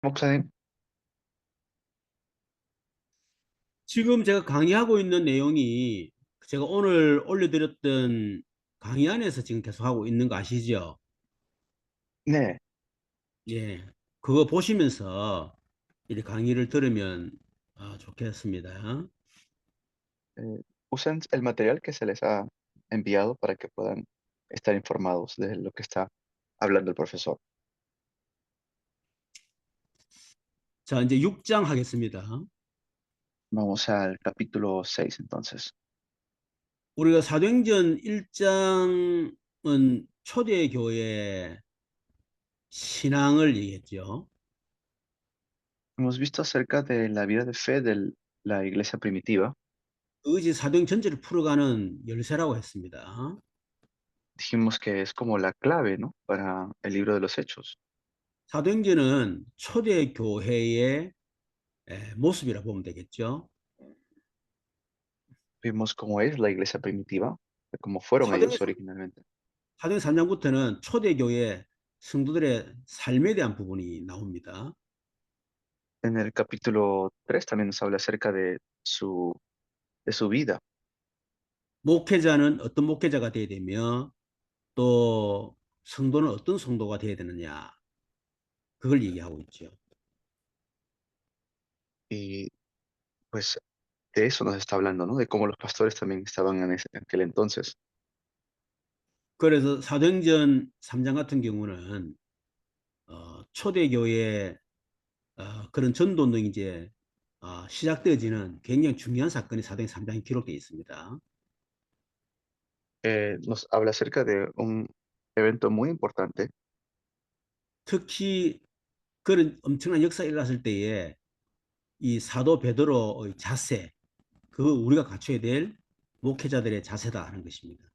목사님, 지금 제가 강의하고 있는 내용이 제가 오늘 올려드렸던 강의 안에서 지금 계속 하고 있는 거 아시죠? 네, 예. 그거 보시면서 이 강의를 들으면 좋겠습니다. eh, usen el material que se les ha enviado para que puedan estar informados de lo que está hablando el profesor. 자, 이제 6장 하겠습니다. Vamos al capítulo 6 entonces. 우리가 사도행전 1장은 초대교회 신앙을 얘기했죠. Hemos visto acerca de la vida de fe de la iglesia primitiva. 그 이제 사도행 전체를 풀어가는 열쇠라고 했습니다. Dijimos que es como la clave, ¿no? Para el libro de los Hechos. 사도행전은 초대교회의 모습이라 보면 되겠죠. Vimos cómo es la iglesia primitiva, de cómo fueron 사도행, ellos originalmente. 사도행 3장부터는 초대교회 성도들의 삶에 대한 부분이 나옵니다. En el capítulo 3 también nos habla acerca de su vida. 목회자는 어떤 목회자가 되어야 되며 또 성도는 어떤 성도가 되어야 되느냐 그걸 얘기하고 있죠. Y pues de eso nos está hablando, ¿no? De cómo los pastores también estaban en aquel entonces. 그래서 사도행전 3장 같은 경우는 초대교회 그런 전도운동이 이제 시작되어지는 굉장히 중요한 사건이 사도행 3장에 기록되어 있습니다. Nos habla acerca de un evento muy importante, 특히 그런 엄청난 역사가 일어났을 때에 이 사도 베드로의 자세, 그거 우리가 갖춰야 될 목회자들의 자세다 하는 것입니다.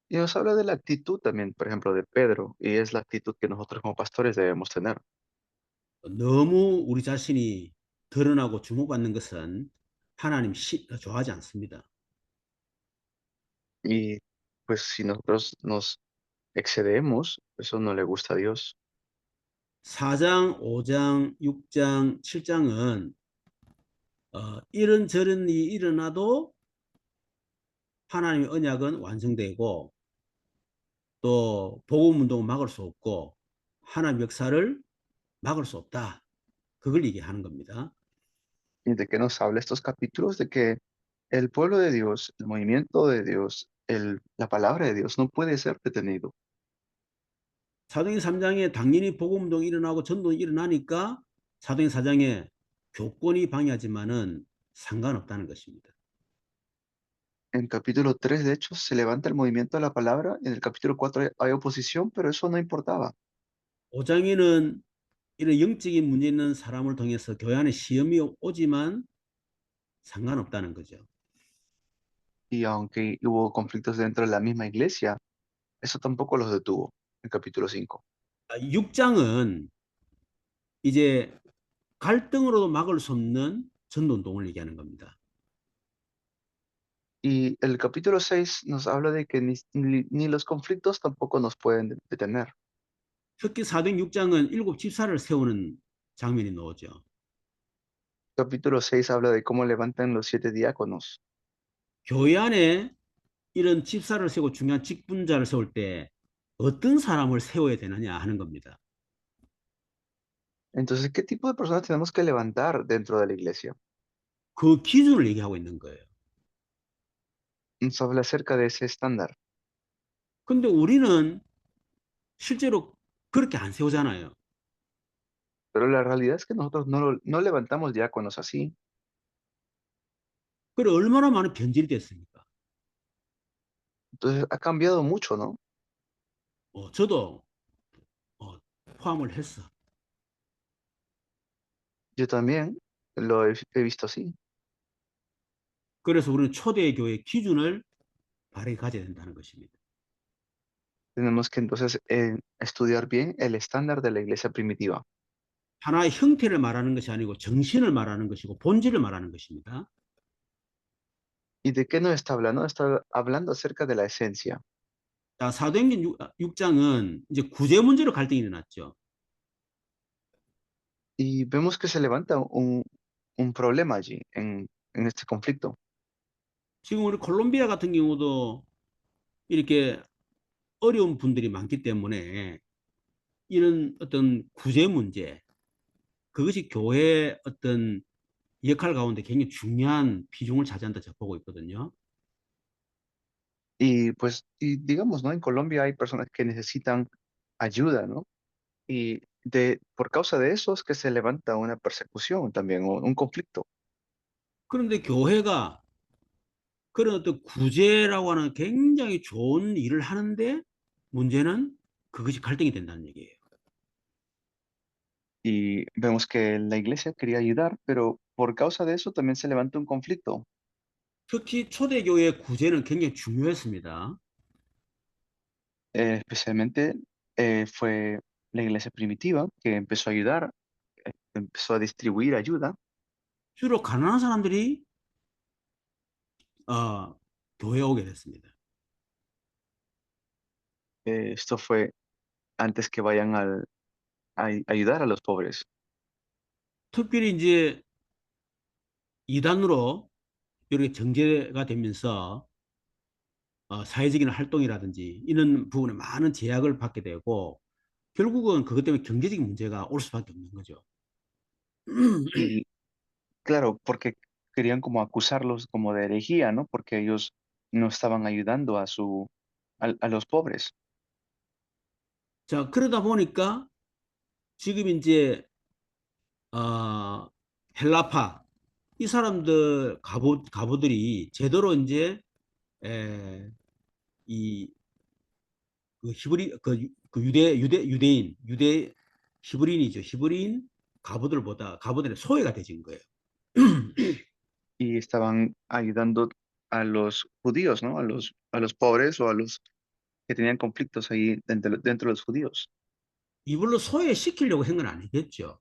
y nos habla de la actitud también, por ejemplo, de Pedro, y es la actitud que nosotros como pastores debemos tener. 너무 우리 자신이 드러나고 주목받는 것은 하나님 좋아하지 않습니다. Y pues si nosotros nos excedemos, eso no le gusta a Dios. 4장, 5장, 6장, 7장은 이런저런 일이 일어나도 하나님의 언약은 완성되고 또 복음 운동은 막을 수 없고 하나님 역사를 막을 수 없다. 그걸 얘기하는 겁니다. ¿Y de qué nos habla estos capítulos? De que el pueblo de Dios, el movimiento de Dios, la palabra de Dios no puede ser detenido. 사도행 3장에 당연히 복음 운동이 일어나고 전도가 일어나니까 사도행 4장에 교권이 방해하지만은 상관없다는 것입니다. En el capítulo 3 de hecho, se levanta el movimiento de la palabra. En el capítulo 4 hay oposición, pero eso no importaba. 5장에는 이런 영적인 문제 있는 사람을 통해서 교회 안에 시험이 오지만 상관없다는 거죠. Y aunque hubo conflictos dentro de la misma iglesia, eso tampoco los detuvo. El capítulo 5. 6장은 이제 갈등으로도 막을 수 없는 전도운동을 얘기하는 겁니다. Y el capítulo 6 nos habla de que ni los conflictos tampoco nos pueden detener. 특히 사도행 6장은 일곱 집사를 세우는 장면이 나오죠. Capítulo 6 habla de cómo levantan los 7 diáconos. 교회 안에 이런 집사를 세우고 중요한 직분자를 세울 때 어떤 사람을 세워야 되느냐 하는 겁니다. Entonces, ¿qué tipo de personas tenemos que levantar dentro de la iglesia? 그 기준을 얘기하고 있는 거예요. Nos habla acerca de ese estándar. 근데 우리는 실제로 그렇게 안 세우잖아요. Pero la realidad es que nosotros no levantamos diáconos así. 그래 얼마나 많은 변질이 됐습니까? Entonces, ha cambiado mucho, ¿no? 저도 어, 포함을 했어. Yo también he visto así. 그래서 우리는 초대교회 기준을 바르게 가져야 된다는 것입니다. Tenemos que entonces estudiar bien el estándar de la iglesia primitiva. 하나의 형태를 말하는 것이 아니고 정신을 말하는 것이고 본질을 말하는 것입니다. ¿Y de qué nos está hablando? Está hablando acerca de la esencia. 자, 사도행전 6장은 이제 구제 문제로 갈등이 일어났죠. Y vemos que se levanta un problema allí en este conflicto. 지금 우리 콜롬비아 같은 경우도 이렇게 어려운 분들이 많기 때문에 이런 어떤 구제 문제, 그것이 교회의 어떤 역할 가운데 굉장히 중요한 비중을 차지한다 저 보고 있거든요. Y pues, y digamos, ¿no? En Colombia hay personas que necesitan ayuda, ¿no? Y por causa de eso es que se levanta una persecución también, o un conflicto. 그런데 교회가 그런 어떤 구제라고 하는 굉장히 좋은 일을 하는데 문제는 그것이 갈등이 된다는 얘기예요. Y vemos que la iglesia quería ayudar, pero por causa de eso también se levanta un conflicto. 특히 초대교회 구제는 굉장히 중요했습니다. Especialmente fue la iglesia primitiva que empezó a ayudar, empezó a distribuir ayuda. 주로 가난한 사람들이 교회에 오게 됐습니다. Esto fue antes que vayan ayudar a los pobres. 특별히 이제 이단으로 이렇게 정제가 되면서 사회적인 활동이라든지 이런 부분에 많은 제약을 받게 되고 결국은 그것 때문에 경제적인 문제가 올 수밖에 없는 거죠. Y claro, porque querían como acusarlos como de herejía, ¿no? Porque ellos no estaban ayudando a los pobres. 자, 그러다 보니까 지금 이제 어, 헬라파 이 사람들 가부들이 제대로 이제 에, 이 그 히브리 그 유대 히브리인이죠. 히브리인 가부들의 소외가 되진 거예요. Y estaban ayudando a los judíos, ¿no? A los pobres o a los que tenían conflictos ahí dentro de los judíos. 이불로 소외시키려고 한 건 아니겠죠.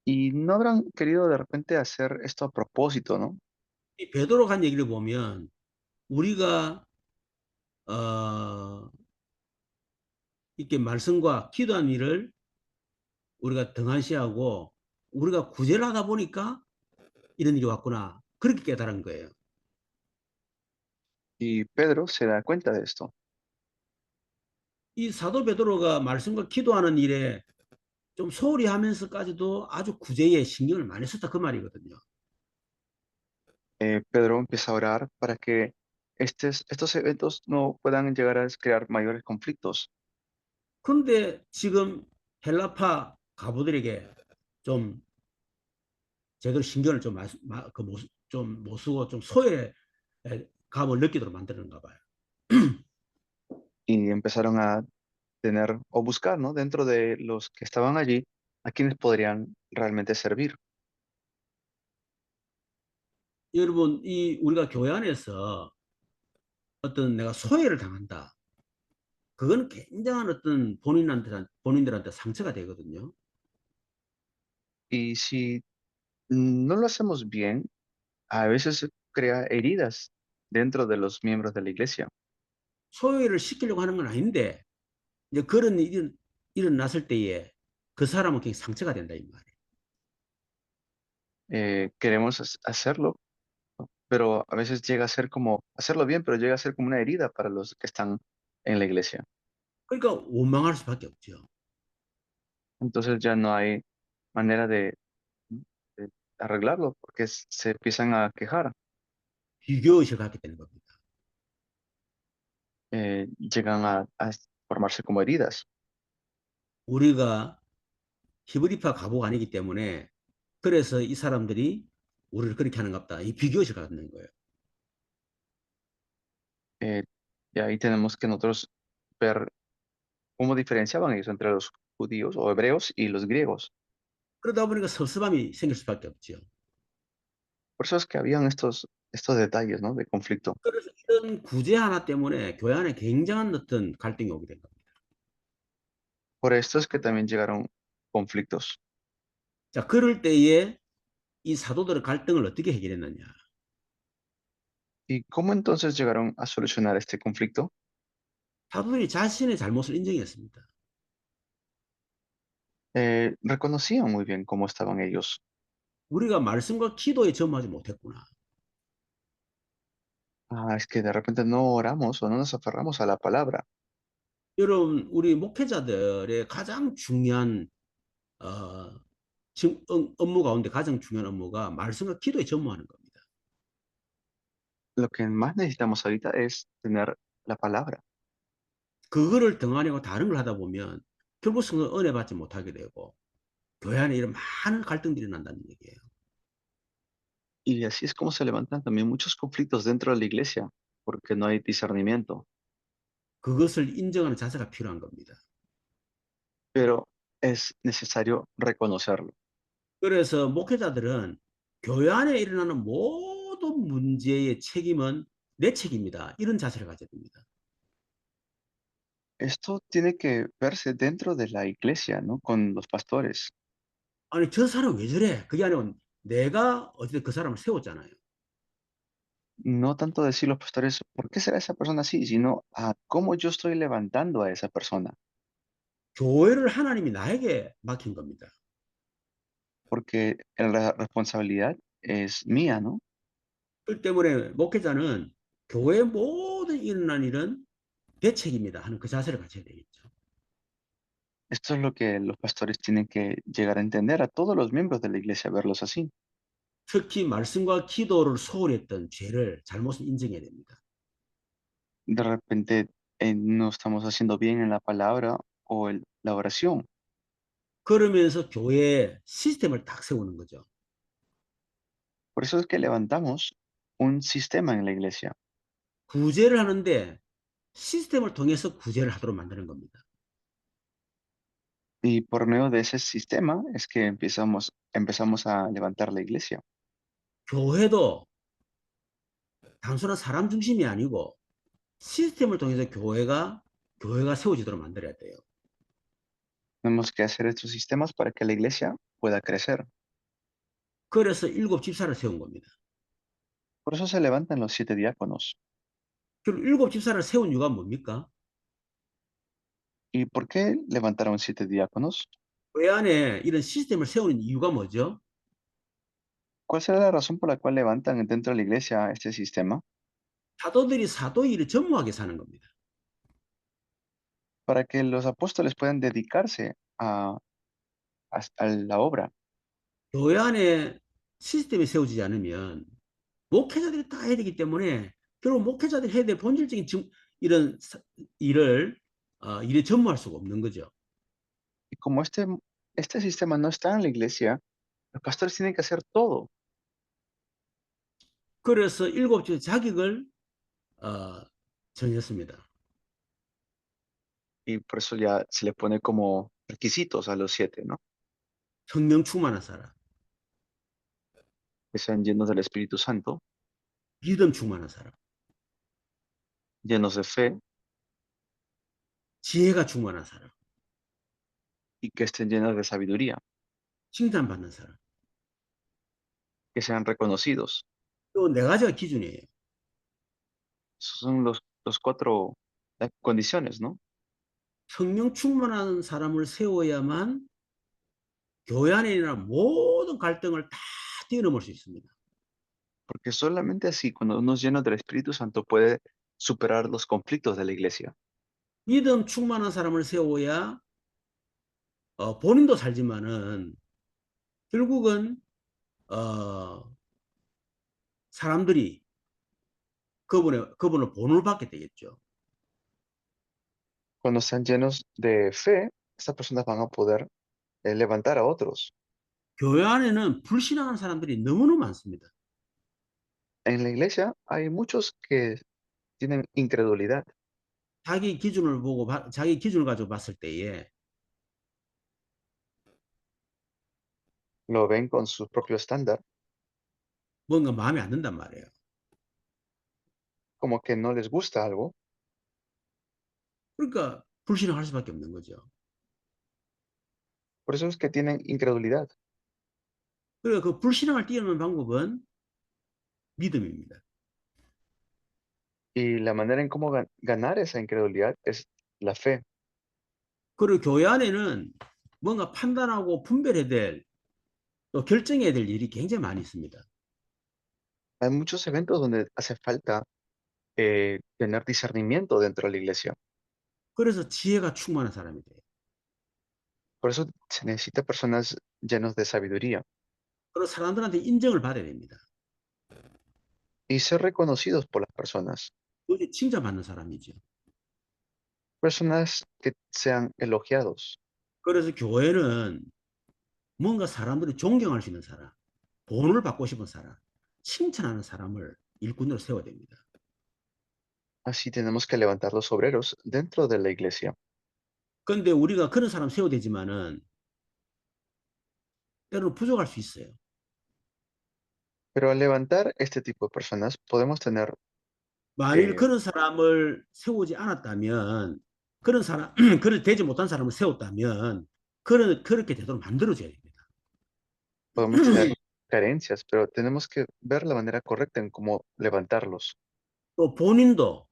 Y no habrán querido de repente hacer esto a propósito, ¿no? 이 베드로가 한 얘기를 보면 우리가 어, 이렇게 말씀과 기도한 일을 우리가 등한시하고 우리가 구제를 하다 보니까 이런 일이 왔구나. 그렇게 깨달은 거예요. Y Pedro se da cuenta de esto. 이 사도 베드로가 말씀과 기도하는 일에 좀 소홀히 하면서까지도 아주 구제에 신경을 많이 썼다 그 말이거든요. Pedro empieza a orar para que estos eventos no puedan llegar a crear mayores conflictos. 그런데 지금 헬라파 가부들에게 좀 제대로 신경을 못 쓰고 좀 소외 감을 느끼도록 만드는가 봐요. Y empezaron a tener o buscar, ¿no? Dentro de los que estaban allí, a quienes podrían realmente servir. 여러분, 이 우리가 교회 안에서 어떤 내가 소외를 당한다. 그거는 굉장한 어떤 본인들한테 상처가 되거든요. Y si no lo hacemos bien, a veces crea heridas dentro de los miembros de la iglesia. 소외를 시키려고 하는 건 아닌데 이제 그런 일이 일어났을 때에 그 사람은 굉장히 상처가 된다 이 말이에요. Queremos hacerlo, pero a veces llega a ser como, hacerlo bien, pero llega a ser como una herida para los que están en la iglesia. 그러니까 원망할 수밖에 없죠. Entonces ya no hay manera de arreglarlo porque se empiezan a quejar, 비교의식을 갖게 되는 겁니다. llegan a formarse como heridas. 우리가 히브리파 가보가 아니기 때문에 그래서 이 사람들이 우리를 그렇게 하는갑다. 이 비교의식을 갖는 거예요. Eh, y ahí tenemos que nosotros ver cómo diferenciaban ellos entre los judíos o hebreos y los griegos. 그러다 보니까 섭섭함이 생길 수밖에 없죠. Por eso es que habían estos detalles, ¿no? De conflicto. 그래서 이런 구제 하나 때문에 교회 안에 굉장한 어떤 갈등이 오게 된 겁니다. Por esto es que también llegaron conflictos. 자, 그럴 때에 이 사도들의 갈등을 어떻게 해결했느냐? ¿Y cómo entonces llegaron a solucionar este conflicto? 사도들이 자신의 잘못을 인정했습니다. reconocían muy bien cómo estaban ellos. 우리가 말씀과 기도에 전무하지 못했구나. Ah, es que de repente no oramos o no nos aferramos a la palabra. 여러분, 우리 목회자들의 가장 중요한 지금 업무 가운데 가장 중요한 업무가 말씀과 기도에 전무하는 겁니다. Lo que más necesitamos ahorita es tener la palabra, 그거를 등한히하고 다른 걸 하다 보면 결국 성도 은혜 받지 못하게 되고 교회 안에 이런 많은 갈등들이 난다는 얘기예요. y así es como se levantan también muchos conflictos dentro de la iglesia, porque no hay discernimiento. 그것을 인정하는 자세가 필요한 겁니다. Pero es necesario reconocerlo. 그래서 목회자들은 교회 안에 일어나는 모든 문제의 책임은 내 책임이다. 이런 자세를 가져야 됩니다. Esto tiene que verse dentro de la iglesia, ¿no? Con los pastores. 아니, 저 사람 왜 저래? 그게 아니고 내가 어쨌든 그 사람을 세웠잖아요. No tanto decir los pastores, ¿por qué será esa persona así? Sino a cómo yo estoy levantando a esa persona. 교회를 하나님이 나에게 맡긴 겁니다. Porque la responsabilidad es mía, ¿no? 그 때문에 목회자는 교회 모든 일어난 일은 내 책임이다 하는 그 자세를 가져야 되겠죠. Esto es lo que los pastores tienen que llegar a entender a todos los miembros de la iglesia, verlos así. 특히 말씀과 기도를 소홀히 했던 죄를 잘못을 인정해야 됩니다. De repente no estamos haciendo bien en la palabra o la oración. 그러면서 교회에 시스템을 딱 세우는 거죠. Por eso es que levantamos un sistema en la iglesia. 구제를 하는데 시스템을 통해서 구제를 하도록 만드는 겁니다. Y por medio de ese sistema es que empezamos a levantar la iglesia. 교회도 단순한 사람 중심이 아니고 시스템을 통해서 교회가 세워지도록 만들어야 돼요. Tenemos que hacer estos sistemas para que la iglesia pueda crecer. 그래서 일곱 집사를 세운 겁니다. Por eso se levantan los 7 diáconos. 그리고 일곱 집사를 세운 이유가 뭡니까? ¿Y por qué levantaron 7 diáconos? 교회 안에 이런 시스템을 세우는 이유가 뭐죠? ¿Cuál será la razón por la cual levantan dentro de la iglesia este sistema? 사도들이 사도 일을 전무하게 사는 겁니다. Para que los apóstoles puedan dedicarse a la obra. 교회 안에 시스템이 세워지지 않으면 목회자들이 다 해야 되기 때문에 결국 목회자들이 해야 될 본질적인 이런 일을 일에 전무할 수가 없는 거죠. Y como este sistema no está en la iglesia, los pastores tienen que hacer todo. 그래서 일곱 주 자격을 어, 정했습니다. Y por eso ya se le pone como requisitos a los 7, ¿no? 성령 충만한 사람, Que sean llenos del Espíritu Santo, 믿음 충만한 사람, llenos de fe 지혜가 충만한 사람, y que estén llenos de sabiduría, 칭찬받는 사람. que sean reconocidos. 또 네 가지가 기준이에요. Esos son los cuatro condiciones, ¿no? 성령 충만한 사람을 세워야만 교회 안에 일어나는 모든 갈등을 다 뛰어넘을 수 있습니다. Porque solamente así, cuando uno es lleno del Espíritu Santo, puede superar los conflictos de la iglesia. 믿음 충만한 사람을 세워야 본인도 살지만은 결국은 어, 사람들이 그분을 본을 받게 되겠죠. Cuando están llenos de fe, estas personas van a poder levantar a otros. 교회 안에는 불신앙하는 사람들이 너무너무 많습니다. En la iglesia hay muchos que tienen incredulidad, 자기 기준을 가지고 봤을 때에 lo ven con su propio estándar, 뭔가 마음에 안 든단 말이에요. como que no les gusta algo, 그러니까 불신앙할 수밖에 없는 거죠. por eso es que tienen incredulidad. 그러니까 그 불신앙을 뛰어넘는 방법은 믿음입니다. Y la manera en cómo ganar esa incredulidad es la fe. 그리고 교회 안에는 뭔가 판단하고 분별해야 될, 또 결정해야 될 일이 굉장히 많이 있습니다. Hay muchos eventos donde hace falta tener discernimiento dentro de la iglesia. 그래서 지혜가 충만한 사람이 돼요. Por eso se necesita personas llenas de sabiduría 그리고 사람들한테 인정을 받아야 됩니다. y ser reconocidos por las personas. 그게 칭찬받는 사람이죠. Personas que sean elogiados. 그래서 교회는 뭔가 사람들이 존경할 수 있는 사람, 본을 받고 싶은 사람, 칭찬하는 사람을 일꾼으로 세워야 됩니다. Así tenemos que levantar los obreros dentro de la iglesia. 그런데 우리가 그런 사람 세워야 되지만은 때로는 부족할 수 있어요. Pero al levantar este tipo de personas, podemos tener, 만일 eh, 그런 사람을 세우지 않았다면, 그런 사람, 그를 되지 못한 사람을 세웠다면, 그렇게 되도록 만들어줘야 됩니다. podemos tener carencias, pero tenemos que ver la manera correcta en cómo levantarlos. 또 본인도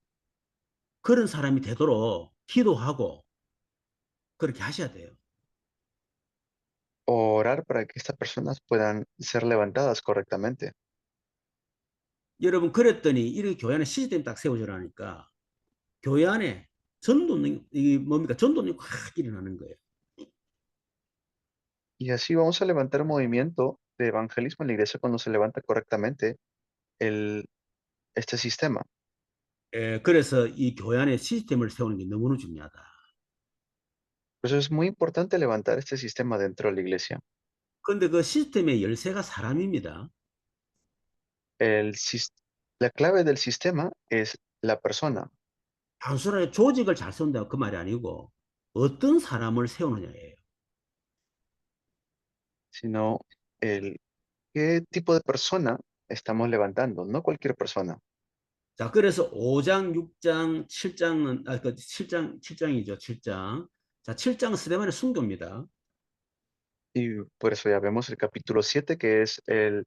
그런 사람이 되도록 기도하고 그렇게 하셔야 돼요. Orar para que estas personas puedan ser levantadas correctamente. 여러분, 그랬더니 이렇게 교회 안에 시스템 딱 세워져라니까 교회 안에 전도는, 이 뭡니까? 전도는 확 일어나는 거예요. Y así vamos a levantar movimiento de evangelismo en la iglesia cuando se levanta correctamente este sistema. 그래서 이 교회 안에 시스템을 세우는 게 너무나 중요하다. Por eso es muy importante levantar este sistema dentro de la iglesia. 그런데 그 시스템의 열쇠가 사람입니다. El, sis- la clave del sistema es la persona, 단순하게 조직을 잘 세운다 그 말이 아니고 어떤 사람을 세우느냐예요. sino el qué tipo de persona estamos levantando, no cualquier persona. 자, 그래서 5장, 6장, 7장은 그 7장이죠. 7장. 자, 7장은 스데반의 순교입니다. Y por eso ya vemos el capítulo 7 que es el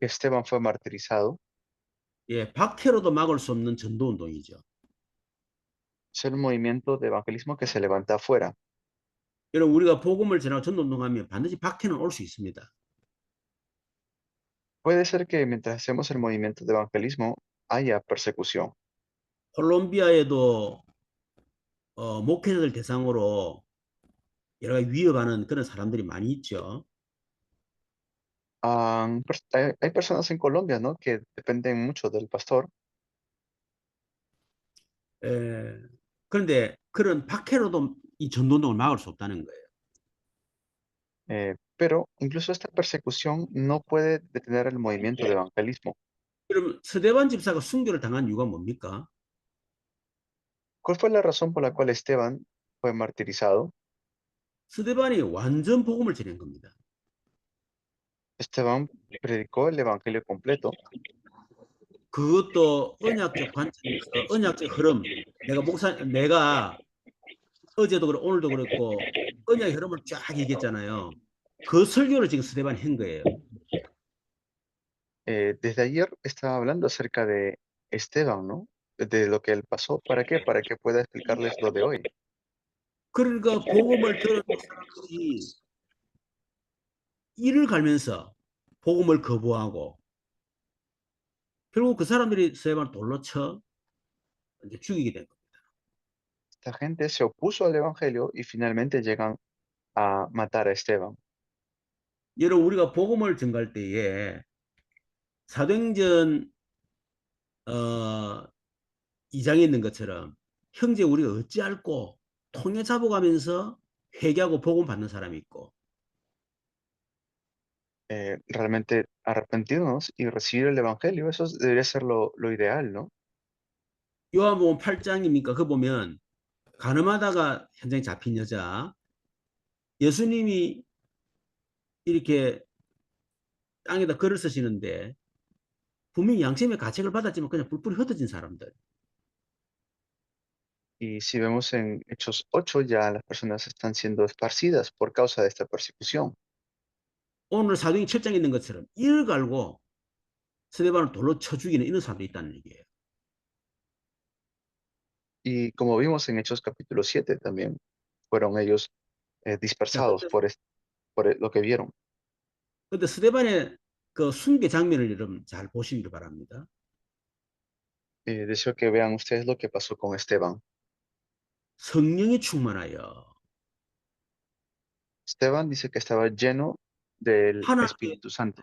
que Esteban fue martirizado. 예, 박해로도 막을 수 없는 전도 운동이죠. Es el movimiento de evangelismo que se levanta afuera. 여러분, 우리가 복음을 전하고 전도 운동하면 반드시 박해는 올 수 있습니다. Puede ser que mientras hacemos el movimiento de evangelismo haya persecución. 콜롬비아에도 목회자들 대상으로 여러 가지 위협하는 그런 사람들이 많이 있죠. Hay personas en Colombia, ¿no? Que dependen mucho del pastor, 예, 그런데 그런 박해로도 이 전도 운동을 막을 수 없다는 거예요. pero incluso esta persecución no puede detener el movimiento de evangelismo. 그럼 스데반 집사가 순교를 당한 이유가 뭡니까? ¿Cuál fue la razón por la cual Esteban fue martirizado? 스데반이 완전 복음을 전한 겁니다. Esteban predicó el evangelio completo 그것도 언약적 관점에서 언약적 흐름. 내가 어제도 그렇고 오늘도 그렇고 언약의 흐름을 쫙 얘기했잖아요. 그 설교를 지금 스데반이 한 거예요. desde ayer estaba hablando acerca de Esteban, ¿no? De lo que él pasó. ¿Para qué? Para que pueda explicarles lo de hoy. 그러니까 복음을 들은 사람들이 이를 갈면서 복음을 거부하고 결국 그 사람들이 스데반을 돌로 쳐 이제 죽이게 된 거예요. Esta gente se opuso al evangelio y finalmente llegan a matar a Esteban. 여러분, 우리가 복음을 전갈 때에 사도행전 어, 2장에 있는 것처럼 형제 우리가 어찌할꼬 통해 잡아가면서 회개하고 복음 받는 사람이 있고 Realmente arrepentirnos y recibir el evangelio, debería ser lo ideal, ¿no? 요한복음 8장입니까? 그 보면 가늠하다가 현장에 잡힌 여자 예수님이 이렇게 땅에다 글을 쓰시는데 분명히 양심의 가책을 받았지만 그냥 뿔뿔이 흩어진 사람들. Y si vemos en Hechos 8, ya las personas están siendo esparcidas por causa de esta persecución. 오늘 사도행 7장에 있는 것처럼 이를 갈고 스데반을 돌로 쳐 죽이는 이런 사람도 있다는 얘기예요. Y como vimos en Hechos capítulo 7 también, fueron ellos 자, dispersados por lo que vieron. 근데 스데반의 그 순교 장면을 여러분 잘 보시길 바랍니다. Deseo que vean ustedes lo que pasó con Esteban. 성령이 충만하여 Esteban dice que estaba lleno del 하나님의 Espíritu Santo.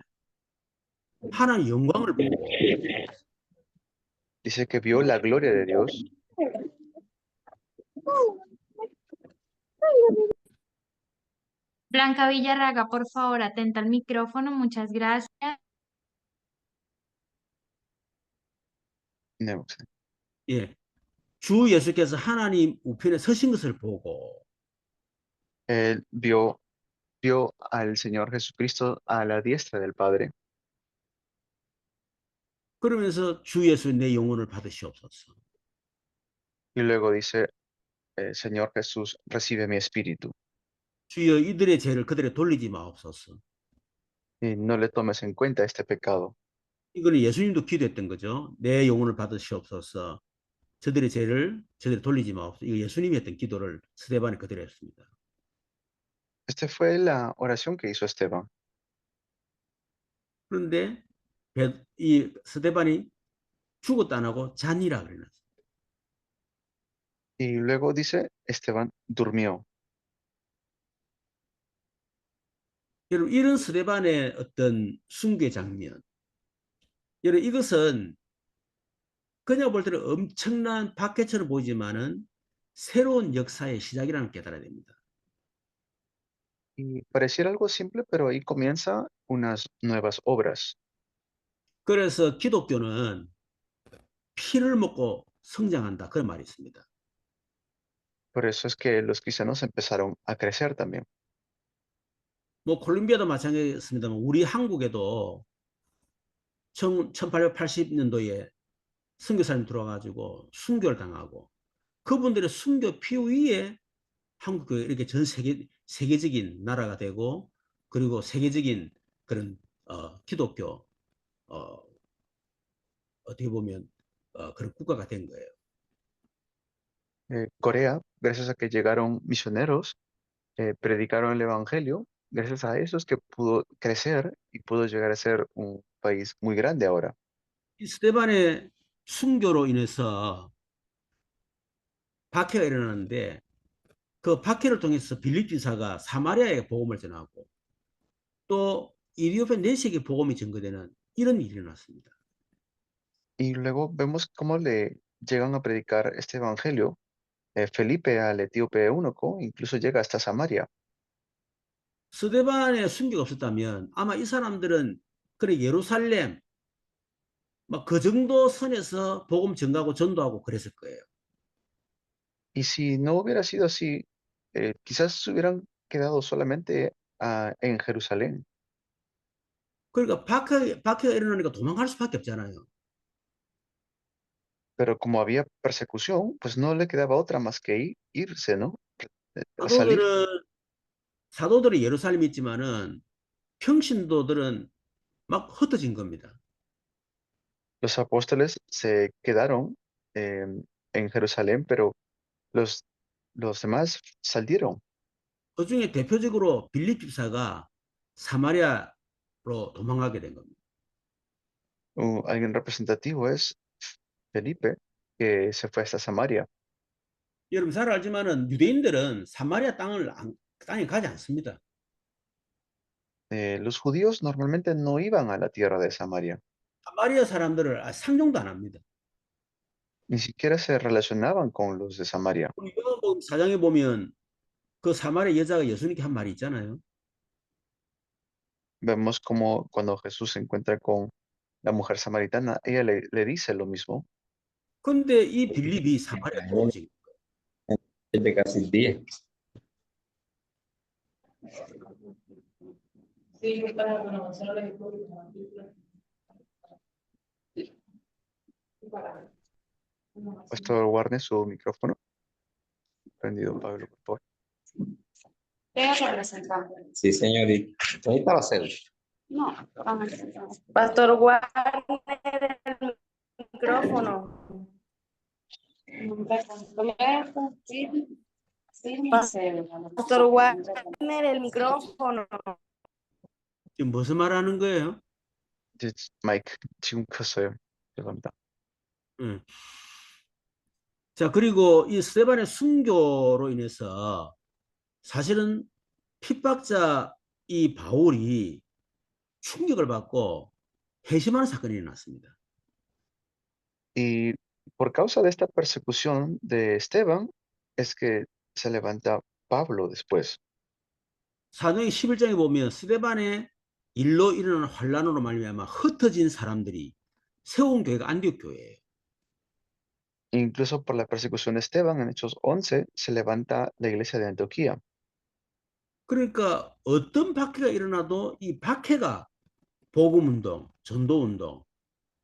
하나님 영광을 보고 Dice que vio la gloria de Dios. Blanca Villarraga, por favor, atenta al micrófono. Muchas gracias. No, 예, 주 예수께서 하나님 우편에 서신 것을 보고 él vio al Señor Jesucristo a la diestra del Padre 그러면서 주 예수 내 영혼을 받으시옵소서. y luego dice, Señor Jesús, recibe mi espíritu 주여 이들의 죄를 그들에 돌리지 마옵소서. y no le tomes en cuenta este pecado. 이거는 예수님도 기도했던 거죠. 내 영혼을 받으시옵소서. 저들의 죄를 저들이 돌리지 마옵소서. 이거 예수님이 했던 기도를 스데반이 그대로 했습니다. Esta fue la oración que hizo Esteban. 그런데 이 스데반이 죽었다 안 하고 잔이라 그래놨어요. Y luego dice, Esteban durmió. 여러분 이런 스데반의 어떤 순교 장면, 여러분 이것은 그냥 볼 때는 엄청난 박해처럼 보이지만은 새로운 역사의 시작이라는 걸 깨달아야 됩니다. Y pareciera algo simple, pero ahí comienza unas nuevas obras. 그래서 기독교는 피를 먹고 성장한다 그런 말이 있습니다. Por eso es que los cristianos empezaron a crecer también. 뭐 콜롬비아도 마찬가지였습니다만 우리 한국에도 1880년도에 선교사님 들어와가지고 순교를 당하고 그분들의 순교 피 위에 한국이 이렇게 전 세계적인 나라가 되고 그리고 세계적인 그런 기독교 어떻게 보면 그런 국가가 된 거예요. Corea, gracias a que llegaron misioneros, predicaron el Evangelio, gracias a eso es que pudo crecer y pudo llegar a ser un país muy grande ahora. 이 스데반의 순교로 인해서 박해가 일어나는데 그 박해를 통해서 빌립 지사가 사마리아에 복음을 전하고 또 이디오피아 내색에 복음이 전거되는 이런 일이 일어났습니다. Y luego vemos cómo le llegan a predicar este Evangelio. Felipe al etíope eunuco incluso llega hasta Samaria. 스데반의 순교가 없었다면 아마 이 사람들은 그래 예루살렘 막 그 정도 선에서 복음 전가하고 전도하고 그랬을 거예요. Y si no hubiera sido así, quizás se hubieran quedado solamente en Jerusalén. 그러니까 박해가 일어나니까 도망갈 수밖에 없잖아요. Pero como había persecución, pues no le quedaba otra más que irse, ¿no? A salir. 사도들은 사도들이 예루살렘에 있지만은 평신도들은 막 흩어진 겁니다. Los apóstoles se quedaron en Jerusalén, pero los, los demás salieron. 그 중에 대표적으로 빌립 집사가 사마리아로 도망가게 된 겁니다. Alguien representativo es Felipe, que se fue hasta Samaria. 여러분 잘 알지만은 유대인들은 사마리아 땅에 가지 않습니다. Los judíos normalmente no iban a la tierra de Samaria, 사마리아 사람들을 상종도 안 합니다. ni siquiera se relacionaban con los de Samaria. 우리 요한복음 4장에 보면 그 사마리아 여자가 예수님께 한 말이 있잖아요. Vemos como cuando Jesús se encuentra con la mujer samaritana, ella le dice lo mismo. 근데 이 빌립이 사마리아 도무지 de casi 10. Pastor Warner, su micrófono. Prendido, Pablo, por favor. Sí, señorita. Ahorita va a ser. No, Pastor Warner, el micrófono. Pastor Warner, el micrófono. 지금 무슨 말 하는 거예요? 마이크 지금 켰어요. 죄송합니다. 응. 자, 그리고 이 스데반의 순교로 인해서 사실은 핍박자 이 바울이 충격을 받고 회심하는 사건이 일어났습니다. Y por causa de esta persecución de Esteban es que se levanta Pablo después. 사도행 11장에 보면 스데반의 일로 일어나는 환란으로 말미암아 흩어진 사람들이 세운 교회가 안디옥 교회예요. Incluso por la persecución de Esteban en Hechos 11 se levanta la iglesia de Antioquía. 그러니까 어떤 박해가 일어나도 이 박해가 복음운동, 전도운동,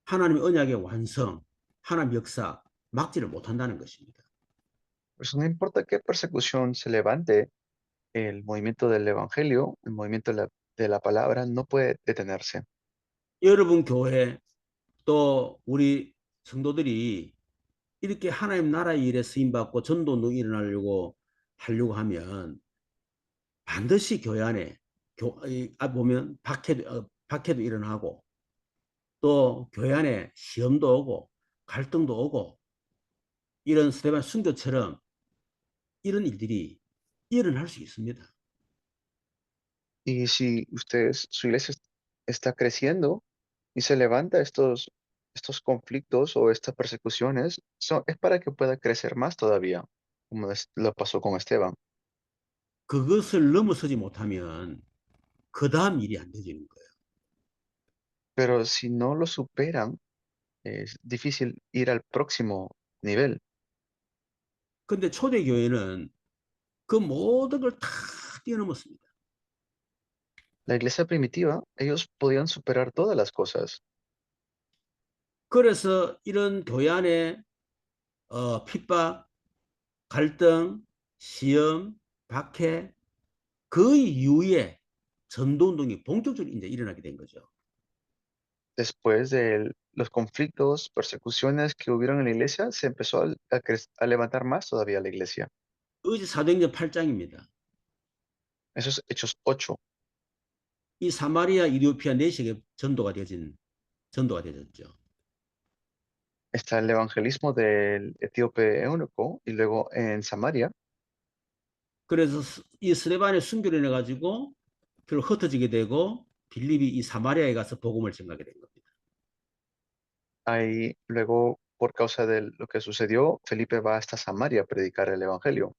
하나님의 언약의 완성, 하나님 역사 막지를 못한다는 것입니다. Por eso no importa qué persecución se levante, el movimiento del evangelio, el movimiento de la palabra no puede detenerse. 여러분 교회 또 우리 성도들이 이렇게 하나님 나라의 일에 쓰임받고 전도운동 일어나려고 하려고 하면 반드시 교회 안에 보면 박해도 일어나고 또 교회 안에 시험도 오고 갈등도 오고 이런 스데반 순교처럼 이런 일들이 일어날 수 있습니다. Y si ustedes, su iglesia está creciendo y se levanta estos conflictos o estas persecuciones, es para que pueda crecer más todavía, como lo pasó con Esteban. 그것을 넘어서지 못하면 그 다음 일이 안 되지는 거예요. Pero si no lo superan, es difícil ir al próximo nivel. 근데 초대교회는 그 모든 걸 다 뛰어넘었습니다. La iglesia primitiva, ellos podían superar todas las cosas. 그래서 이런 교회 안에 핍박, 갈등, 시험, 박해 그 이후에 전도운동이 본격적으로 이제 일어나게 된 거죠. Después de los conflictos, persecuciones que hubieron en la iglesia, se empezó a levantar más todavía la iglesia. 그것이 사도행전 8장입니다. Eso es Hechos 8. 이 사마리아, 이디오피아 네 지역에 전도가 되어졌죠. Está el evangelismo del etíope eunuco y luego en Samaria. 그래서 이 스데반의 순교를 인해 가지고 결국 흩어지게 되고 빌립이 이 사마리아에 가서 복음을 전하게 된 겁니다. Ahí luego, por causa de lo que sucedió, Felipe va hasta Samaria a predicar el evangelio.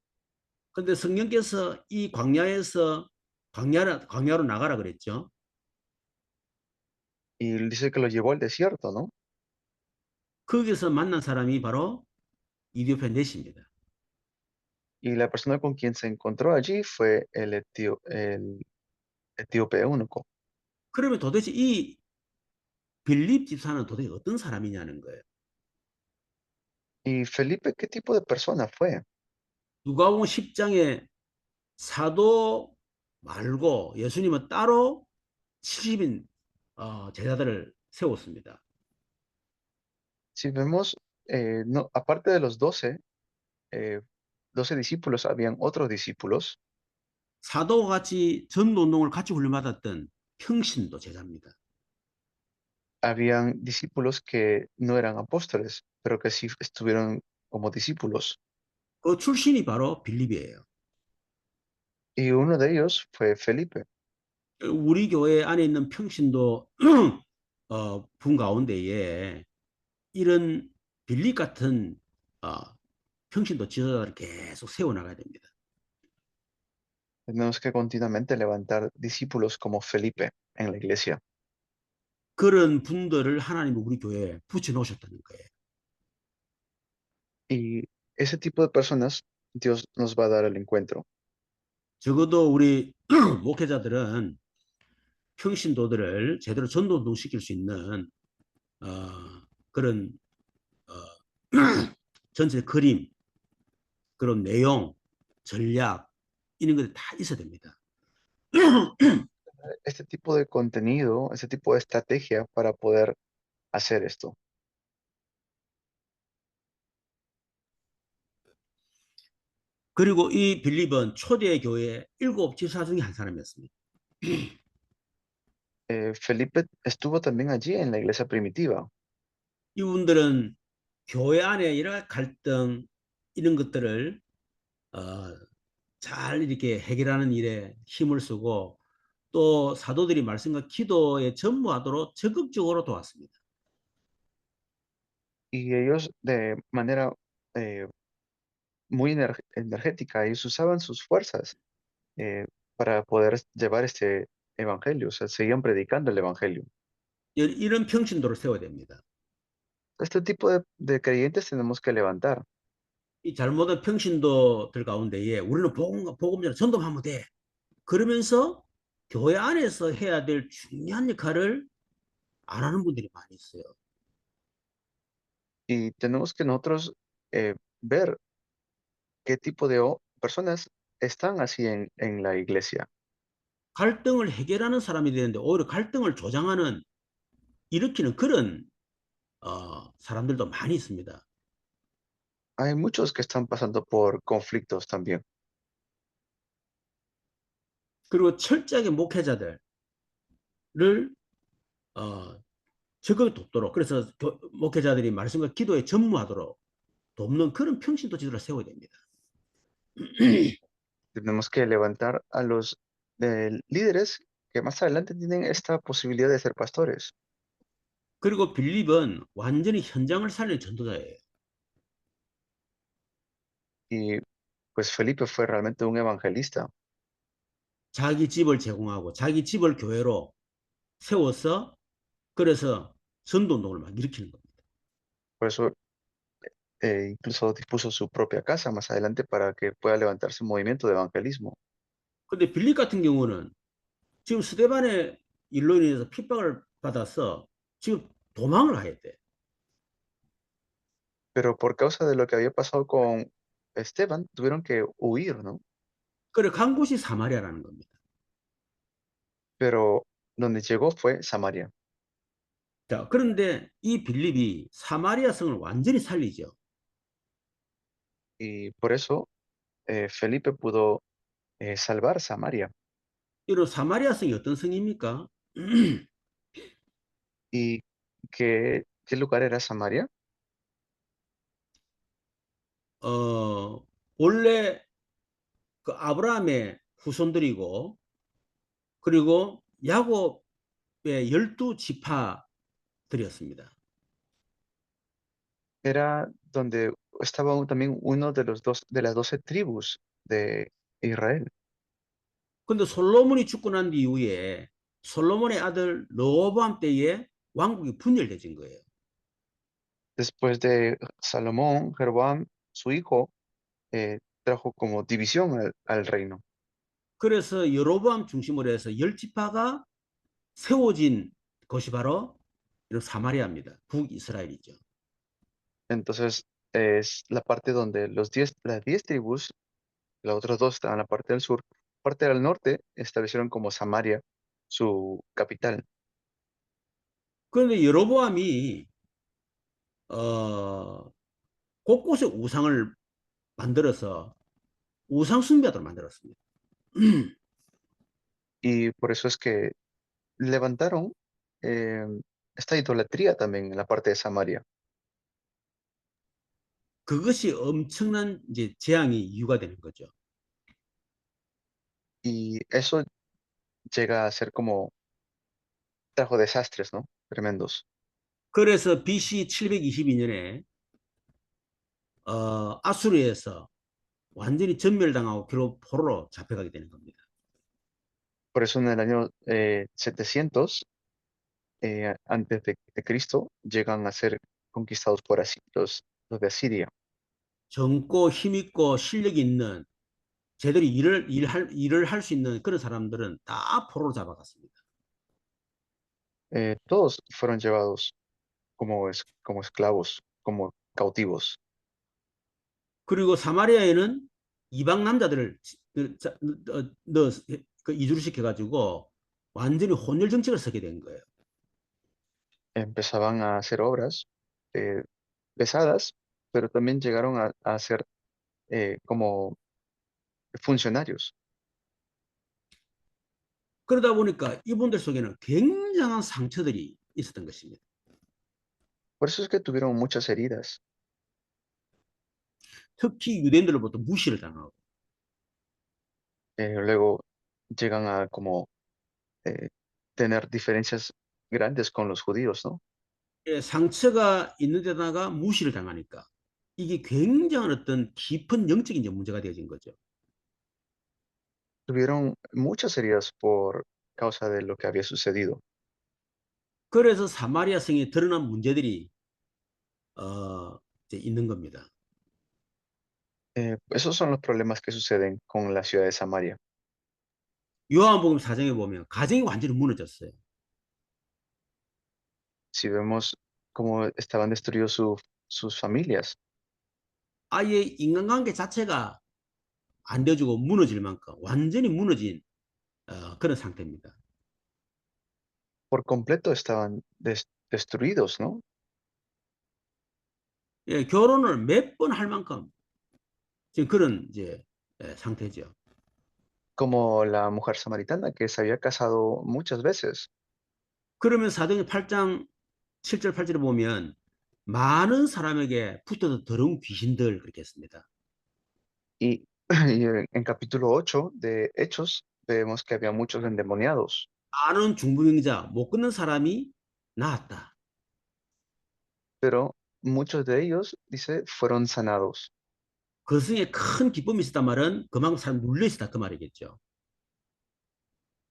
근데 성령께서 이 광야에서 광야로 나가라 그랬죠. Y dice que lo llevó al desierto, ¿no? 거기서 만난 사람이 바로 이디오피아 넷입니다. Y la persona con quien se encontró allí fue el etíope eunuco. 그러면 도대체 이 빌립 집사는 도대체 어떤 사람이냐는 거예요. ¿Y Felipe qué tipo de persona fue? 누가복음 10장에 사도 말고 예수님은 따로 70인 제자들을 세웠습니다. Si vemos, no, aparte de los 12, 12 discípulos, habían otros discípulos. 사도와 같이 전도운동을 같이 훈련받았던 평신도 제자입니다. Habían discípulos que no eran apóstoles, pero que sí estuvieron como discípulos. 그 출신이 바로 빌립이에요. Y uno de ellos fue Felipe. 우리 교회 안에 있는 평신도 분 가운데에 이런 빌립 같은 평신도 지도자를 계속 세워나가야 됩니다. Tenemos que continuamente levantar discípulos como Felipe en la iglesia. 그런 분들을 하나님이 우리 교회에 붙여놓으셨다는 거예요. Y ese tipo de personas Dios nos va a dar el encuentro. 적어도 우리 목회자들은 평신도들을 제대로 전도운동 시킬 수 있는 그런 전체 그림, 그런 내용, 전략 이런 것들이 다 있어야 됩니다. Este tipo de contenido, este tipo de estrategia para poder hacer esto. 그리고 이 빌립은 초대 교회 7 집사 중에 한 사람이었습니다. Felipe estuvo también allí en la iglesia primitiva. 이분들은 교회 안에 여러 가지 갈등 이런 것들을 잘 이렇게 해결하는 일에 힘을 쓰고 또 사도들이 말씀과 기도에 전무하도록 적극적으로 도왔습니다. Y ellos de manera eh, muy energética, ellos usaban sus fuerzas para poder llevar este evangelio, o sea, seguían predicando el evangelio. 이런 평신도를 세워야 됩니다. Este tipo de creyentes tenemos que levantar. 이 잘못한 평신도들 가운데에 우리는 복음 전도하면 돼. 그러면서 교회 안에서 해야 될 중요한 역할을 안 하는 분들이 많이 있어요. Y tenemos que nosotros ver qué tipo de personas están así en la iglesia. 갈등을 해결하는 사람이 되는데 오히려 갈등을 조장하는 일으키는 그런 사람들도 많이 있습니다. Hay muchos que están pasando por conflictos también. 그리고 철저하게 목회자들을 적극 돕도록 그래서 목회자들이 말씀과 기도에 전무하도록 돕는 그런 평신도 지도를 세워야 됩니다. Tenemos que levantar a los líderes que más adelante tienen esta posibilidad de ser pastores. 그리고 빌립은 완전히 현장을 살리는 전도자예요. Y pues Felipe fue realmente un evangelista. 자기 집을 제공하고 자기 집을 교회로 세워서 그래서 전도운동을 막 일으키는 겁니다. Por eso incluso dispuso su propia casa más adelante para que pueda levantarse un movimiento de evangelismo. 근데 빌립 같은 경우는 지금 스데반의 일로 인해서 핍박을 받아서 지금 도망을 해야 돼. Pero por causa de lo que había pasado con Esteban, tuvieron que huir, ¿no? 그래 간 곳이 사마리아라는 겁니다. Pero donde llegó fue Samaria. 자, 그런데 이 빌립이 사마리아 성을 완전히 살리죠. Y por eso Felipe pudo salvar Samaria. 이런 사마리아 성이 어떤 성입니까? ¿Y qué lugar era Samaria? 원래 그 아브라함의 후손들이고 그리고 야곱의 12지파들이었습니다. Era donde estaba también uno de de las 12 tribus de Israel. 근데 솔로몬이 죽고 난 이후에 솔로몬의 아들 르호보암 때에 왕국이 분열돼진 거예요. Después de Salomón, Jeroboam, su hijo, trajo como división al reino. 그래서 여로보암 중심으로 해서 10지파가 세워진 것이 바로 이런 사마리아입니다. 북이스라엘이죠. Entonces es la parte donde las 10 tribus, las otras dos estaban en la parte del sur, parte del norte, establecieron como Samaria su capital. 그런데 여로보암이 곳곳에 우상을 만들어서 우상 숭배하도록 만들었습니다. Y por eso es que levantaron eh, esta idolatría también en la parte de Samaria. 그것이 엄청난 이제 재앙의 이유가 되는 거죠. Y eso llega a ser como, trajo desastres, ¿no? Tremendos. 그래서 BC 722년에 아수르에서 완전히 전멸당하고 결국 포로로 잡혀가게 되는 겁니다. Por eso en el año 700 antes de Cristo llegan a ser conquistados por los de Asiria. 젊고 힘있고 실력이 있는 제대로 일을 할 수 있는 그런 사람들은 다 포로로 잡아갔습니다. Todos fueron llevados como esclavos, como cautivos. 그리고 사마리아에는 이방 남자들을 이주를 시켜가지고 완전히 혼혈 정책을 쓰게 된 거예요. Empezaban a hacer obras pesadas, pero también llegaron a hacer como funcionarios. 그러다 보니까 이분들 속에는 굉장한 상처들이 있었던 것입니다. Por eso es que tuvieron muchas heridas. 특히 유대인들로부터 무시를 당하고 Luego llegan a como eh, tener diferencias grandes con los judíos, ¿no? 상처가 있는 데다가 무시를 당하니까 이게 굉장한 어떤 깊은 영적인 이제 문제가 되어진 거죠. Tuvieron muchas heridas por causa de lo que había sucedido. 그래서 사마리아 성에 드러난 문제들이 이제 있는 겁니다. Esos son los problemas que suceden con la ciudad de Samaria. 요한복음 4장에 보면 가정이 완전히 무너졌어요. Si vemos cómo estaban destruidos sus familias, 아예 인간관계 자체가 안 되어주고 무너질 만큼 완전히 무너진 그런 상태입니다. por completo estaban destruidos, ¿no? 예, 결혼을 몇 번 할 만큼 지금 그런 이제 상태죠. Como la mujer samaritana que se había casado muchas veces. 그러면 사도행 8장 7절 8절에 보면 많은 사람에게 붙어서 더러운 귀신들 그렇게 했습니다. Y, y en capítulo 8 de Hechos vemos que había muchos endemoniados, 많은 중부병자 못 끊는 사람이 나았다. pero muchos de ellos, dice, fueron sanados. 그 성에 큰 기쁨이 있었단 말은 그만큼 사람 눌려 있었다 그 말이겠죠.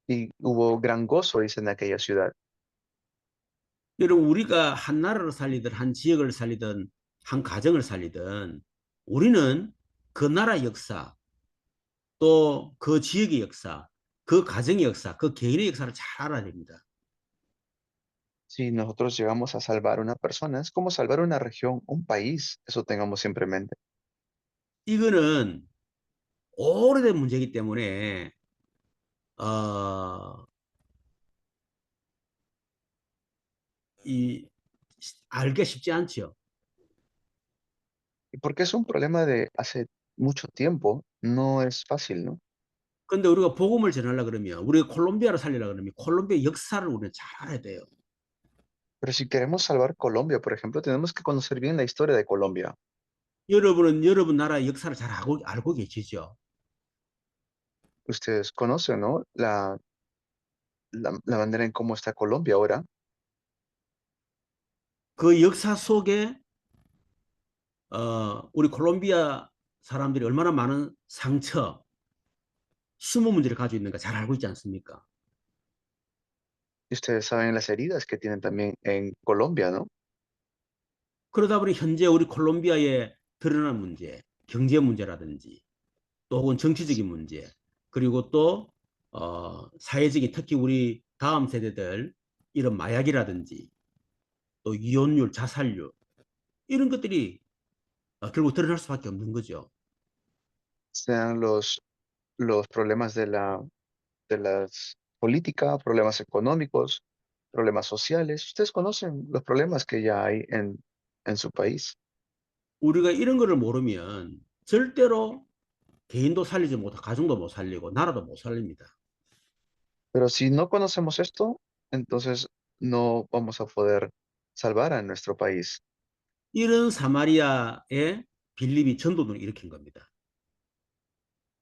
Y hubo gran gozo, dice, en aquella ciudad. 여러분 우리가 한 나라를 살리든 한 지역을 살리든 한 가정을 살리든 우리는 그 나라 역사 또 그 지역의 역사 그 가정의 역사 그 개인의 역사를 잘 알아야 됩니다. Si nosotros llegamos a salvar a una persona, es como salvar una región, un país. Eso tengamos siempre en mente. 이거는 오래된 문제이기 때문에 어, 알기가 쉽지 않죠. Y porque es un problema de hace mucho tiempo, no es fácil, ¿no? 근데 우리가 복음을 전하려 그러면 우리가 콜롬비아를 살리려 그러면 콜롬비아 역사를 우리는 잘 알아야 돼요. Pero si queremos salvar Colombia, por ejemplo, tenemos que conocer bien la historia de Colombia. 여러분은 여러분 나라의 역사를 잘 알고 계시죠. Ustedes conocen, ¿no? La manera en cómo está Colombia ahora. 그 역사 속에 우리 콜롬비아 사람들이 얼마나 많은 상처, 숨은 문제를 가지고 있는가 잘 알고 있지 않습니까? Y ustedes saben las heridas que tienen también en Colombia, ¿no? 그러다 보니 현재 우리 콜롬비아에 드러난 문제, 경제 문제라든지 또 혹은 정치적인 문제, 그리고 또 사회적인 특히 우리 다음 세대들 이런 마약이라든지 또 이혼율, 자살률 이런 것들이 결국 드러날 수밖에 없는 거죠. Sean los problemas de las políticas, problemas económicos, problemas sociales. Ustedes conocen los problemas que ya hay en su país. 우리가 이런 거를 모르면 절대로 개인도 살리지 못하고 가정도 못 살리고 나라도 못 살립니다. Pero si no conocemos esto, entonces no vamos a poder salvar a nuestro país. 이런 사마리아에 빌립이 전도를 일으킨 겁니다.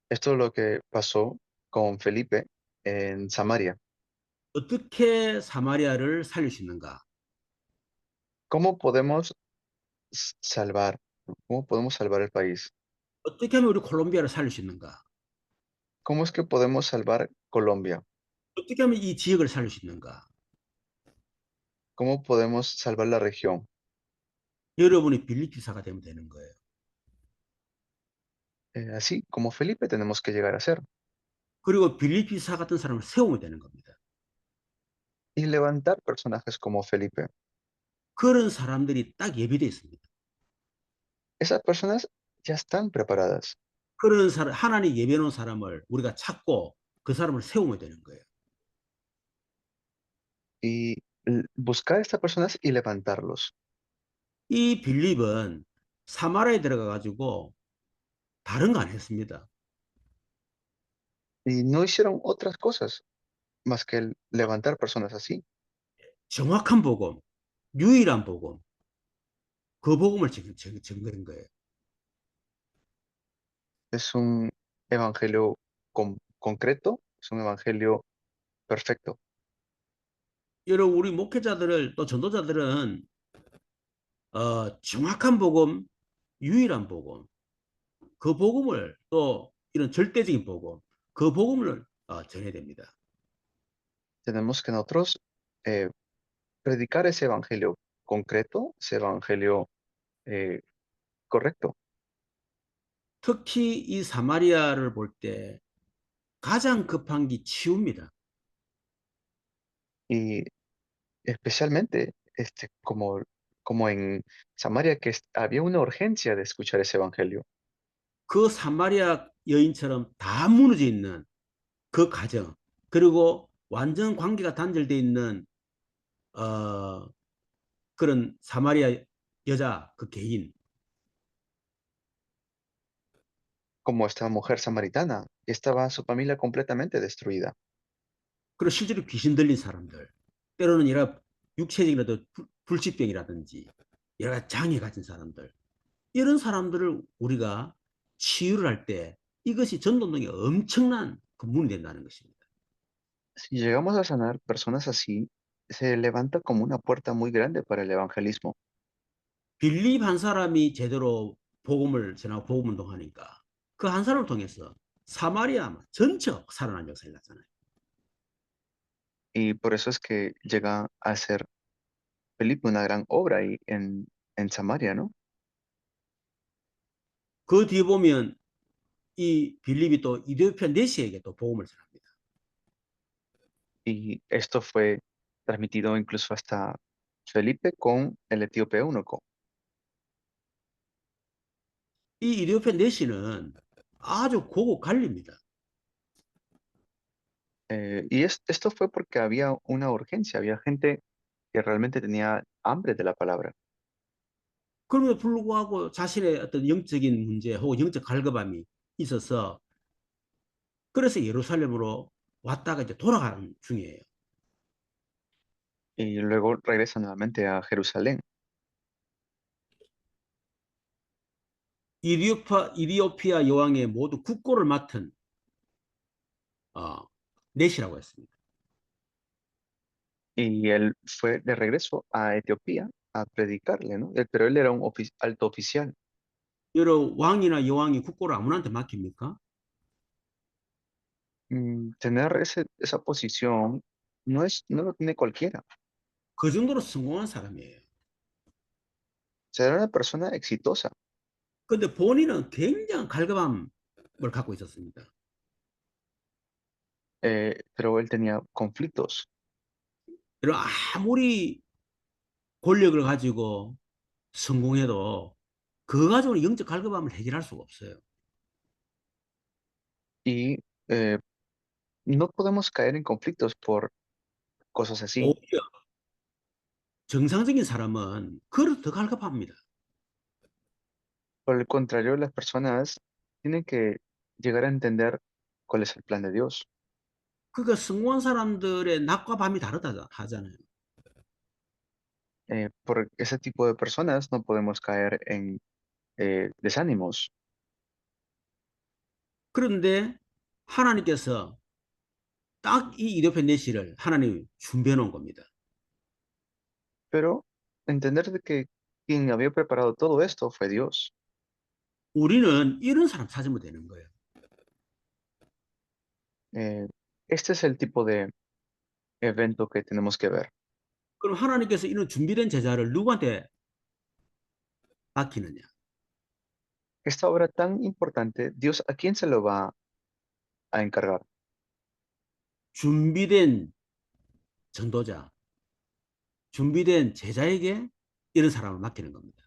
Esto es lo que pasó con Felipe en Samaria. 어떻게 사마리아를 살릴 수 있는가? ¿Cómo podemos salvar? ¿Cómo podemos salvar el país? 어떻게 하면 우리 콜롬비아를 살릴 수 있는가? ¿Cómo es que podemos salvar Colombia? 어떻게 하면 이 지역을 살릴 수 있는가? ¿Cómo podemos salvar la región? 여러분이 빌립 기사가 되면 되는 거예요. Así como Felipe tenemos que llegar a ser. 그리고 빌립 기사 같은 사람을 세우면 되는 겁니다. Y levantar personajes como Felipe. 그런 사람들이 딱 예비되어 있습니다. Esas personas ya están preparadas. 그런 사람, 하나님 예비해 놓은 사람을 우리가 찾고 그 사람을 세우면 되는 거예요. Y buscar a estas personas y levantarlos. 이 빌립은 사마리아에 들어가 가지고 다른 거 안 했습니다. y no hicieron otras cosas más que levantar personas así. 정확한 복음, 유일한 복음, 그 복음을 증거한 거예요. Es un evangelio concreto, es un evangelio perfecto. 여러분, 우리 목회자들을 또 전도자들은 정확한 복음, 유일한 복음, 그 복음을 또 이런 절대적인 복음, 그 복음을 전해야 됩니다. Tenemos que nosotros eh, predicar ese evangelio concreto, ese evangelio eh, correcto. 특히 이 사마리아를 볼 때 가장 급한 게 치유입니다. Y especialmente como en Samaria, que había una urgencia de escuchar ese evangelio. 그 사마리아 여인처럼 다 무너져 있는 그 가정, 그리고 완전 관계가 단절되어 있는 그런 사마리아 여자 그 개인, Como esta mujer samaritana, estaba su familia completamente destruida. 그리고 실제로 귀신 들린 사람들, 때로는 여러 육체적이라도 불치병이라든지 여러 가지 장애 가진 사람들, 이런 사람들을 우리가 치유를 할 때 이것이 전도능이 엄청난 근문이 된다는 것입니다. Si llegamos a sanar personas así, se levanta como una puerta muy grande para el evangelismo. 빌립 한 사람이 제대로 복음을 전하고 복음 운동하니까 그 한 사람을 통해서 사마리아 전체 살아난 역사가 일어나잖아요. Y por eso es que llega a ser Felipe una gran obra ahí en Samaria, ¿no? 그 뒤에 보면 이 빌립이 또 이디오피아 내시에게 또 복음을 전합니다. Y esto fue transmitido incluso hasta Felipe con el etíope eunuco. 이 이디오피아 내시는 아주 고급 관리입니다. Esto fue porque había una urgencia, había gente que realmente tenía hambre de la palabra. 그럼에도 불구하고 자신의 어떤 영적인 문제 혹은 영적 갈급함이 있어서 그래서 예루살렘으로 왔다가 이제 돌아가는 중이에요. Y luego regresa nuevamente a Jerusalén. 이디오피아 여왕의 모두 국고를 맡은 넷이라고 했습니다. Y él fue de regreso a Etiopía a predicarle, ¿no? Pero él era un alto oficial. 여러 왕이나 여왕이 국고를 아무나한테 맡깁니까? Tener esa posición no lo tiene cualquiera. 그 정도로 성공한 사람이에요. Ser una persona exitosa, 근데 본인은 굉장한 갈급함을 갖고 있었습니다. pero él tenía conflictos. 여러분, 아무리 권력을 가지고 성공해도 그 가지고는 영적 갈급함을 해결할 수가 없어요. Y eh, no podemos caer en conflictos por cosas así. 오히려 정상적인 사람은 그걸 더 갈급합니다. Por el contrario, las personas tienen que llegar a entender cuál es el plan de Dios. 그러니까 성공한 사람들의 낮과 밤이 다르다 하잖아요. Por ese tipo de personas no podemos caer en desánimos. 그런데 하나님께서 딱 이 이디오피아 내시를 하나님이 준비해 놓은 겁니다. Pero entender de que quien había preparado todo esto fue Dios. 우리는 이런 사람 찾으면 되는 거예요. Eh, este es el tipo de evento que tenemos que ver. 그럼 하나님께서 이런 준비된 제자를 누구한테 맡기느냐? Esta obra tan importante, Dios, ¿a quién se lo va a encargar? 준비된 전도자, 준비된 제자에게 이런 사람을 맡기는 겁니다.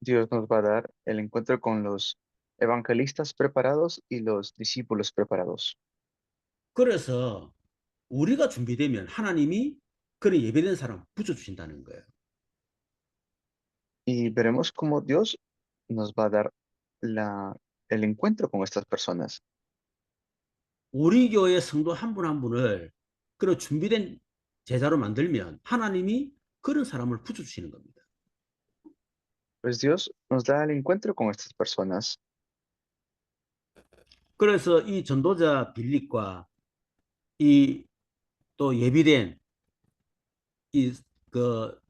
Dios nos va a dar el encuentro con los evangelistas preparados y los discípulos preparados. 그래서 우리가 준비되면 하나님이 그런 예배된 사람 붙여주신다는 거예요. Y veremos cómo Dios nos va a dar el encuentro con estas personas. 우리 교회 성도 한 분 한 분을 그런 준비된 제자로 만들면 하나님이 그런 사람을 붙여주시는 겁니다. Pues Dios nos da el encuentro con estas personas. 그래서 이 전도자 빌립과 이 또 예비된 이그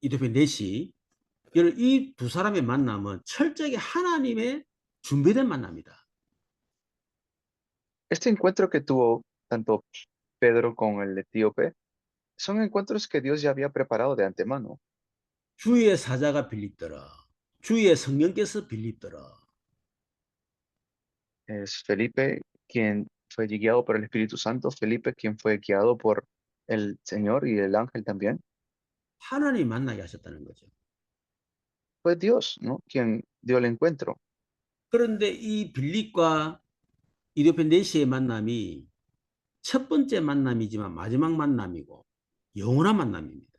이도변 넷이 이 두 사람의 만남은 철저하게 하나님의 준비된 만남이다. Este encuentro que tuvo tanto Pedro con el etíope son encuentros que Dios ya había preparado de antemano. 주의 사자가 빌립더라. 주의 성령께서 빌립더라. Es Felipe quien fue guiado por el Espíritu Santo, Felipe quien fue guiado por el Señor y el ángel también. 하나님 만나게 하셨다는 거죠. Fue Dios, ¿no? Quien dio el encuentro. 그런데 이 빌립과 이도변 넷의 만남이 첫 번째 만남이지만 마지막 만남이고 영원한 만남입니다.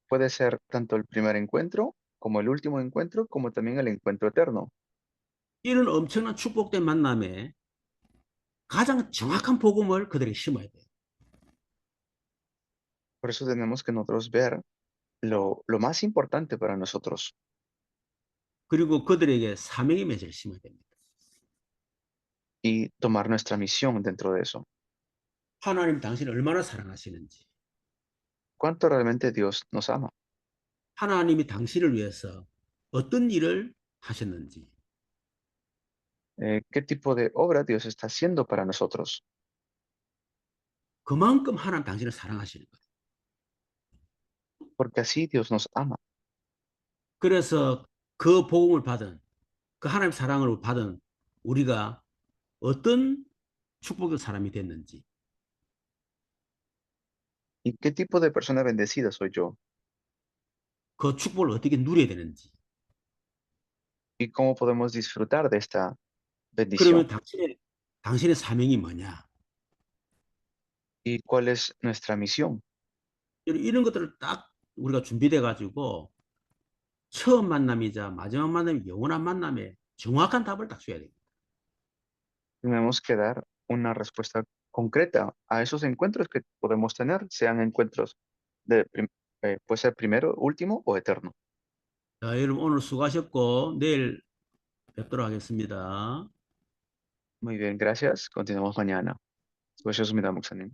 Puede ser tanto el primer encuentro como el último encuentro, como también el encuentro eterno. 이런 엄청난 축복된 만남에 가장 정확한 복음을 그들에게 심어야 돼요. Por eso tenemos que nosotros ver lo más importante para nosotros 그리고 그들에게 사명의 메시지를 심어야 됩니다. y tomar nuestra misión dentro de eso. 하나님 당신을 얼마나 사랑하시는지, ¿Cuánto realmente Dios nos ama? 하나님이 당신을 위해서 어떤 일을 하셨는지, ¿Qué tipo de obra Dios está haciendo para nosotros? 그만큼 하나님 당신을 사랑하시는 거예요. Porque así Dios nos ama. 그래서 그 복음을 받은, 그 하나님 사랑을 받은 우리가 어떤 축복의 사람이 됐는지, ¿Y qué tipo de persona bendecida soy yo? 그 축복을 어떻게 누려야 되는지, ¿Y cómo podemos disfrutar de esta bendición? 그러면 당신의 사명이 뭐냐? ¿Y cuál es nuestra misión? 이런 것들을 딱 우리가 준비돼 가지고 처음 만남이자 마지막 만남이 영원한 만남에 정확한 답을 딱 줘야 됩니다. Tenemos que dar una respuesta concreta a esos encuentros que podemos tener, sean encuentros puede ser primero, último o eterno. 자, 여러분 오늘 수고하셨고 내일 뵙도록 하겠습니다. Muy bien, gracias. Continuamos mañana. 수고하셨습니다, 목사님.